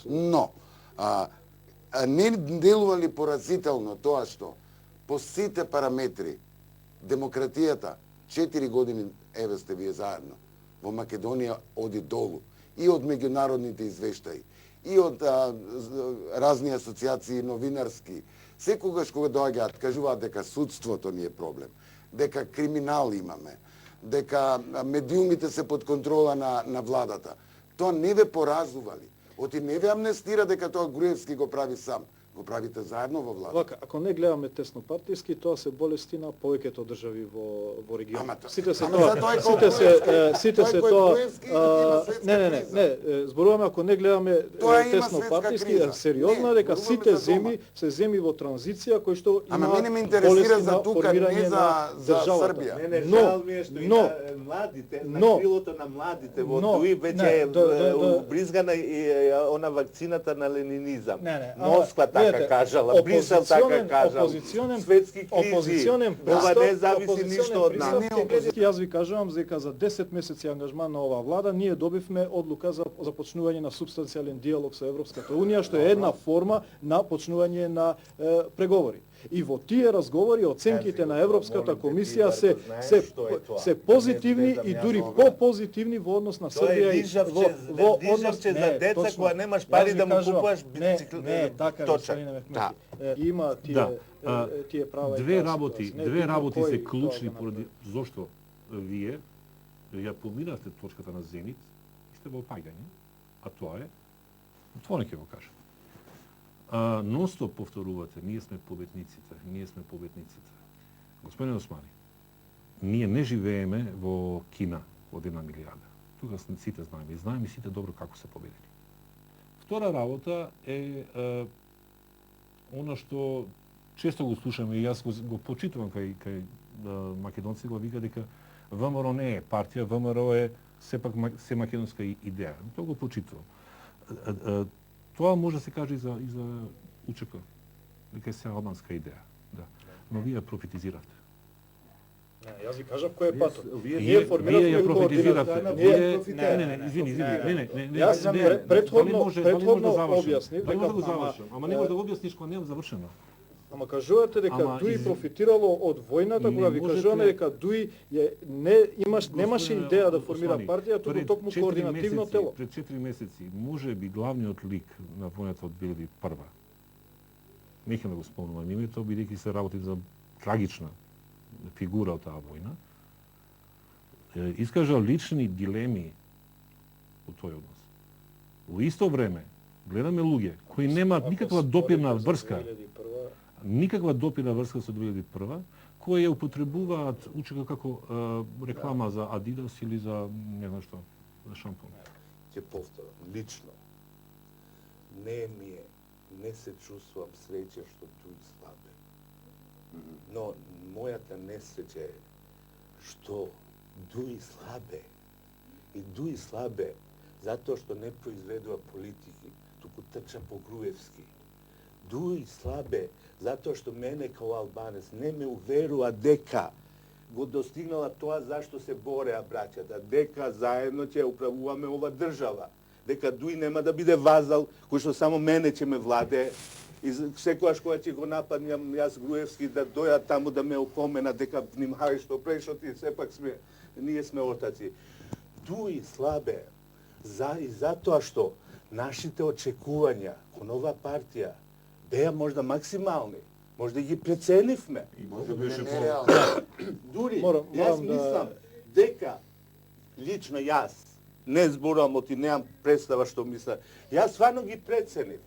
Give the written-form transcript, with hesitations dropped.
Но, не делува ли поразително тоа што по сите параметри демократијата 4 години, еве сте вие заедно, во Македонија оди долу и од меѓународните извештаи, и од разни асоциации новинарски, секогаш кога доаѓаат, кажуваат дека судството ни е проблем, дека криминал имаме, дека медиумите се под контрола на владата. Тоа не ве поразували. Оти не ве амнестира дека тоа Груевски го прави сам. Го правите заедно во владата. Вака, ако не гледаме тесно партиски, тоа се болести на повеќето држави во регионот. Сите се тоа. Не, зборуваме ако не гледаме тесно партиски, сериозно дека сите земји се земји во транзиција кои што има. Ама мене ме интересира за тука, не за Србија. Не, жал ми е што и младите, на крилото на младите во Дуи веќе е бризгана и она вакцината на ленинизам. Москва така кажала, Брисел така кажал, светски кризи, ова не зависи ништо од нас. Јас ви кажувам дека за 10 месеци ангажман на оваа влада ние добивме одлука за започнување на субстанцијален диалог со Европската унија, што е една форма на почнување на преговори. И во тие разговори оценките на Европската комисија се позитивни и дури по-позитивни во однос на Србија во однос за деца кога немаш пари да му купуваш бицикл. Не, така господин Мехмети. Има тие права. Две работи се клучни поради зошто вие ја поминавте точката на Зенит и сте во опаѓање, а тоа е отворено ќе го кажам. Нонстоп повторувате, ние сме победниците. Господин Османи, ние не живееме во Кина од 1 милијарда. Тука сите знаеме и знаеме сите добро како се победили. Втора работа е она што често го слушаме и јас го почитувам кај македонци, го вика дека ВМРО не е партија, ВМРО е сепак се македонска идеја. Тоа го почитувам. Тоа може да се каже и за УЧК, дека е се албанска идеја. Да. Но вие ја профитизирате. Јас ви кажав кој е патот. Вие ја профитизирате. Извини. Предходно објаснив дека го завршам. Ама не може да го објасниш кога не е завршено. Ама кажувате дека Дуи профитирало од војната, кога ви кажуваме дека Дуи немаше идеја да формира партија, туку токму координативно тело. Пред 4 месеци, може би главниот лик на војната од 2001, неќе да го спомнувам името, бидејќи се работи за трагична фигура од таа војна, искажа лични дилеми во тој однос. Во исто време, гледаме луѓе кои немаат никаква допирна врска, со 2001, кои ја употребуваат УЧК како реклама за Адидас или за не знам што, за шампон. Ќе повторам, лично, не се чувствувам среќа што Дуи слабе. Но мојата несреќа е што Дуи слабе. И Дуи слабе затоа што не произведува политики, туку трча по Груевски. Дуи слабе затоа што мене као албанец не ме уверува дека го достигнала тоа зашто се бореа браќата, дека заедно ќе управуваме ова држава, дека Дуи нема да биде вазал кој што само мене ќе ме владе и секогаш кога ќе го нападнам јас Груевски да дојат таму да ме опомена дека внимавај што преш, ти сепак ние сме отаци. Дуи слабе и затоа што нашите очекувања кон оваа партија беа можда максимални. Можда ги преценивме. И може беше нереално. Дури, јас мислам дека лично јас не зборувам, оти немам представа што мисля. Јас стварно ги преценив.